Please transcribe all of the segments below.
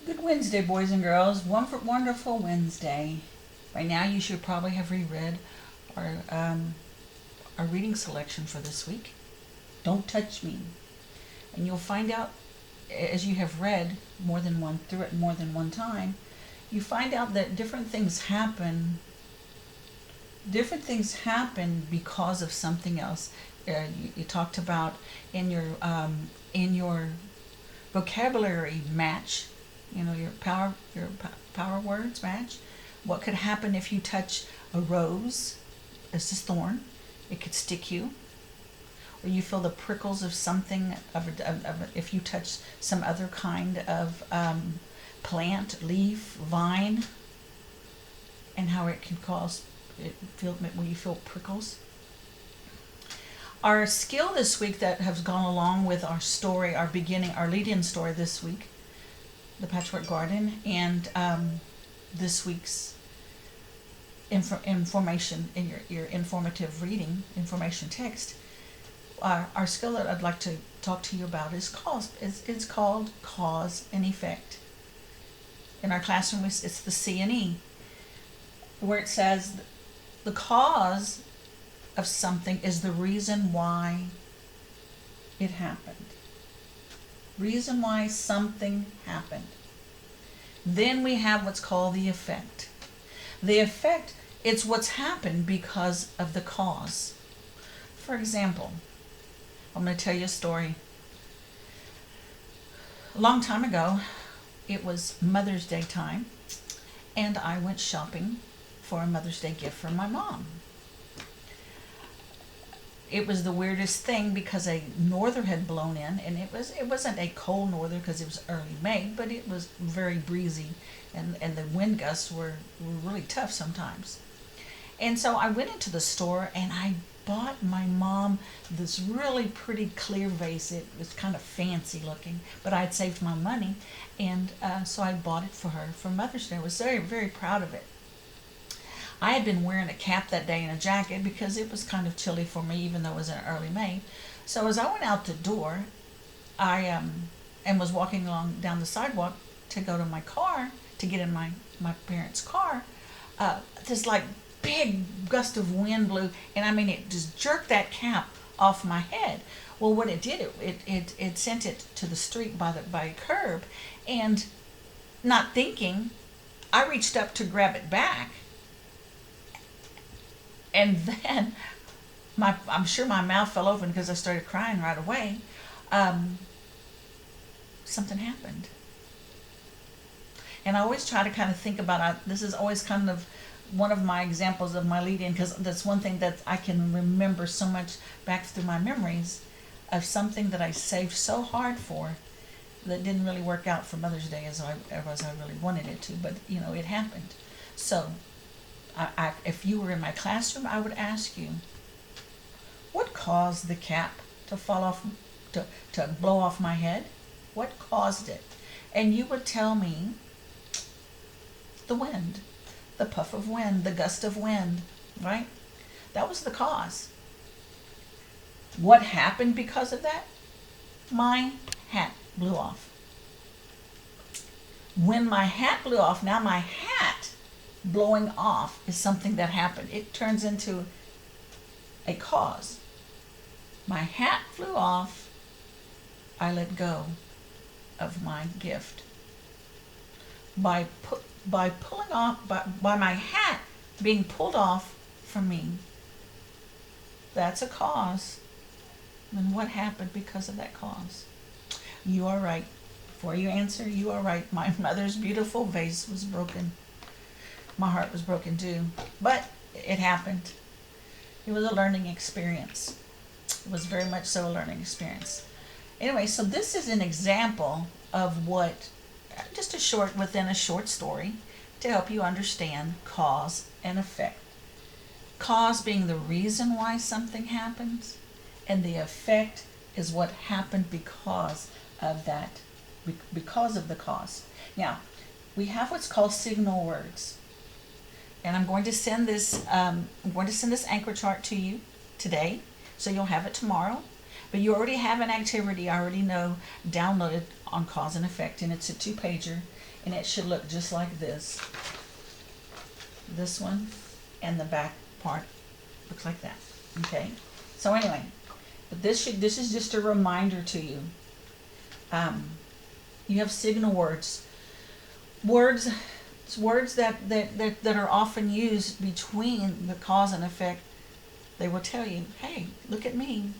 Good Wednesday, boys and girls. Wonderful Wednesday. By now, you should probably have reread our reading selection for this week. Don't touch me, and you'll find out as you have read through it more than one time. You find out that different things happen. Different things happen because of something else. You talked about in your vocabulary match, your power words match. What could happen if you touch a rose? It's a thorn. It could stick you, or you feel the prickles of something. If you touch some other kind of plant, leaf, vine, and how it can cause when you feel prickles. Our skill this week that has gone along with our story, our lead-in story this week, the Patchwork Garden, and this week's information in your informative reading, information text. Our skill that I'd like to talk to you about is it's called cause and effect. In our classroom, it's the C and E, where it says the cause of something is the reason why it happened. Reason why something happened. Then we have what's called the effect. The effect, it's what's happened because of the cause. For example, I'm going to tell you a story. A long time ago, it was Mother's Day time, and I went shopping for a Mother's Day gift for my mom. It was the weirdest thing because a norther had blown in, and it wasn't a cold norther because it was early May, but it was very breezy, and the wind gusts were really tough sometimes. And so I went into the store and I bought my mom this really pretty clear vase. It was kind of fancy looking, but I had saved my money, and so I bought it for her for Mother's Day. I was very, very proud of it. I had been wearing a cap that day and a jacket because it was kind of chilly for me, even though it was in early May. So as I went out the door, I and was walking along down the sidewalk to go to my car, to get in my parents' car, this like big gust of wind blew, and I mean it just jerked that cap off my head. Well, what it did, it sent it to the street by a curb, and not thinking, I reached up to grab it back. And then I'm sure my mouth fell open because I started crying right away. Something happened. And I always try to kind of think about it. This is always kind of one of my examples of my lead-in, because that's one thing that I can remember so much back through my memories of something that I saved so hard for that didn't really work out for Mother's Day as I really wanted it to, but it happened. So if you were in my classroom, I would ask you, what caused the cap to fall off, to blow off my head? What caused it? And you would tell me the wind, the puff of wind, the gust of wind, right? That was the cause. What happened because of that? My hat blew off. When my hat blew off, now my hat blowing off is something that happened. It turns into a cause. My hat flew off. I let go of my gift. By pulling off, by my hat being pulled off from me, that's a cause. And what happened because of that cause? You are right. Before you answer, you are right. My mother's beautiful vase was broken. My heart was broken too, but it happened. It was a learning experience. It was very much so a learning experience. Anyway, so this is an example of within a short story to help you understand cause and effect. Cause being the reason why something happens, and the effect is what happened because of the cause. Now, we have what's called signal words. And I'm going to send this anchor chart to you today, so you'll have it tomorrow. But you already have an activity I already know downloaded on cause and effect, and it's a 2-pager, And it should look just like this. This one and the back part looks like that. Okay? So anyway, but this is just a reminder to you. You have signal words. Words that are often used between the cause and effect. They will tell you, hey, look at me.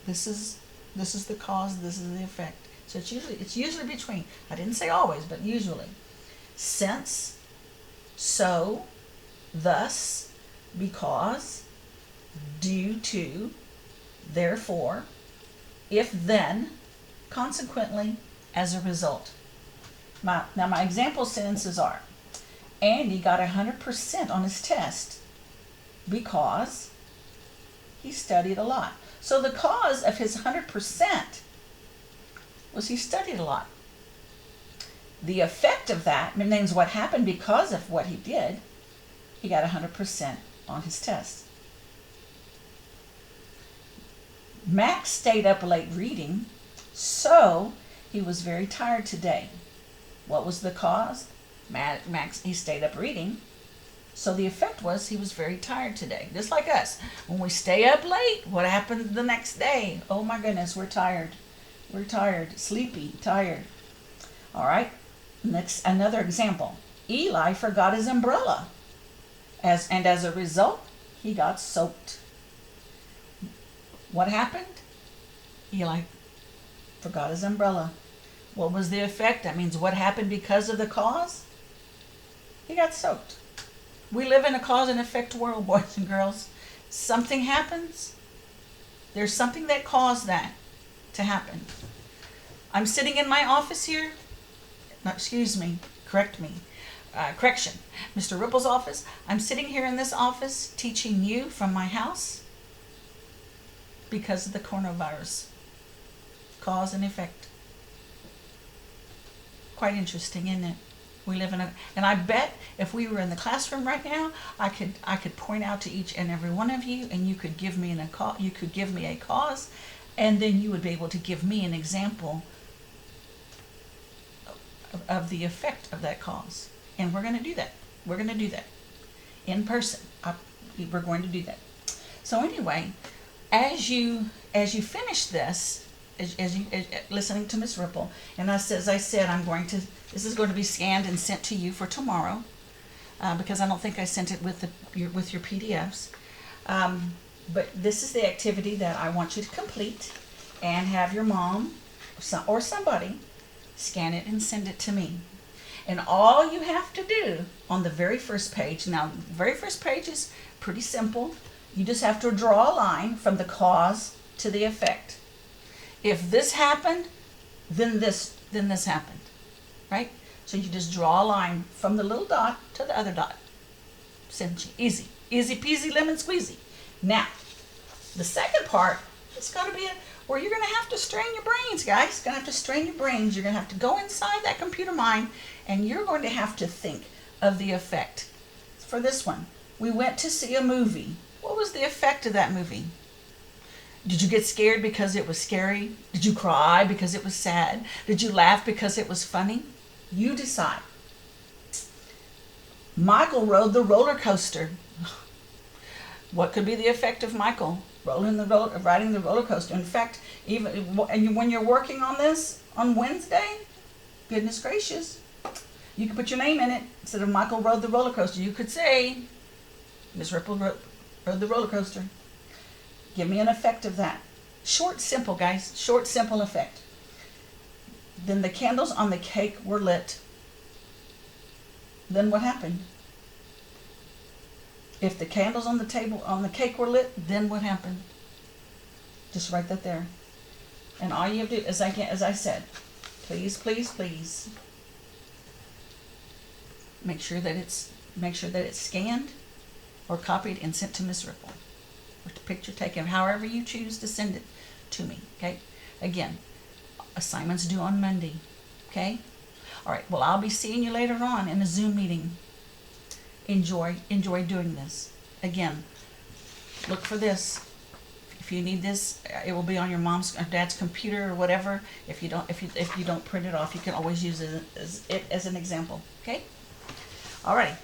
This is the cause, this is the effect. So it's usually between. I didn't say always, but usually. Since, so, thus, because, due to, therefore, if then, consequently, as a result. Now my example sentences are, Andy got 100% on his test because he studied a lot. So the cause of his 100% was he studied a lot. The effect of that means what happened because of what he did. He got 100% on his test. Max stayed up late reading, so he was very tired today. What was the cause? Max, he stayed up reading. So the effect was he was very tired today. Just like us. When we stay up late, what happens the next day? Oh my goodness, we're tired. We're tired, sleepy, tired. All right, next, another example. Eli forgot his umbrella. And as a result, he got soaked. What happened? Eli forgot his umbrella. What was the effect? That means what happened because of the cause? He got soaked. We live in a cause and effect world, boys and girls. Something happens. There's something that caused that to happen. I'm sitting in my office here. No, excuse me. Correct me. Correction. Mr. Ripple's office. I'm sitting here in this office teaching you from my house because of the coronavirus. Cause and effect. Quite interesting, isn't it? We live in and I bet if we were in the classroom right now, I could point out to each and every one of you, and you could give me a cause, and then you would be able to give me an example of the effect of that cause. And we're going to do that. We're going to do that in person. We're going to do that. So anyway, as you finish this, as you listening to Miss Ripple, and as I said, this is going to be scanned and sent to you for tomorrow, because I don't think I sent it with your PDFs. But this is the activity that I want you to complete, and have your mom or somebody scan it and send it to me. And all you have to do on the very first page, now the very first page is pretty simple. You just have to draw a line from the cause to the effect. If this happened, then this happened, right? So you just draw a line from the little dot to the other dot. Easy. Easy peasy lemon squeezy. Now, the second part, it's got to be where you're going to have to strain your brains, guys. You're going to have to strain your brains. You're going to have to go inside that computer mind, and you're going to have to think of the effect. For this one, we went to see a movie. What was the effect of that movie? Did you get scared because it was scary? Did you cry because it was sad? Did you laugh because it was funny? You decide. Michael rode the roller coaster. What could be the effect of Michael riding the roller coaster? In fact, even when you're working on this on Wednesday, goodness gracious, you could put your name in it. Instead of Michael rode the roller coaster, you could say, Miss Ripple rode the roller coaster. Give me an effect of that. Short, simple, guys. Short, simple effect. Then the candles on the cake were lit. Then what happened? If the candles on the cake were lit, then what happened? Just write that there. And all you have to do, as I said, please, please, please, make sure that it's scanned or copied and sent to Miss Ripple. Or the picture taken, however you choose to send it to me, okay? Again, assignments due on Monday, okay? All right, well, I'll be seeing you later on in a Zoom meeting. Enjoy doing this. Again, look for this. If you need this, it will be on your mom's or dad's computer or whatever. If you don't print it off, you can always use it as an example. Okay. Alrighty.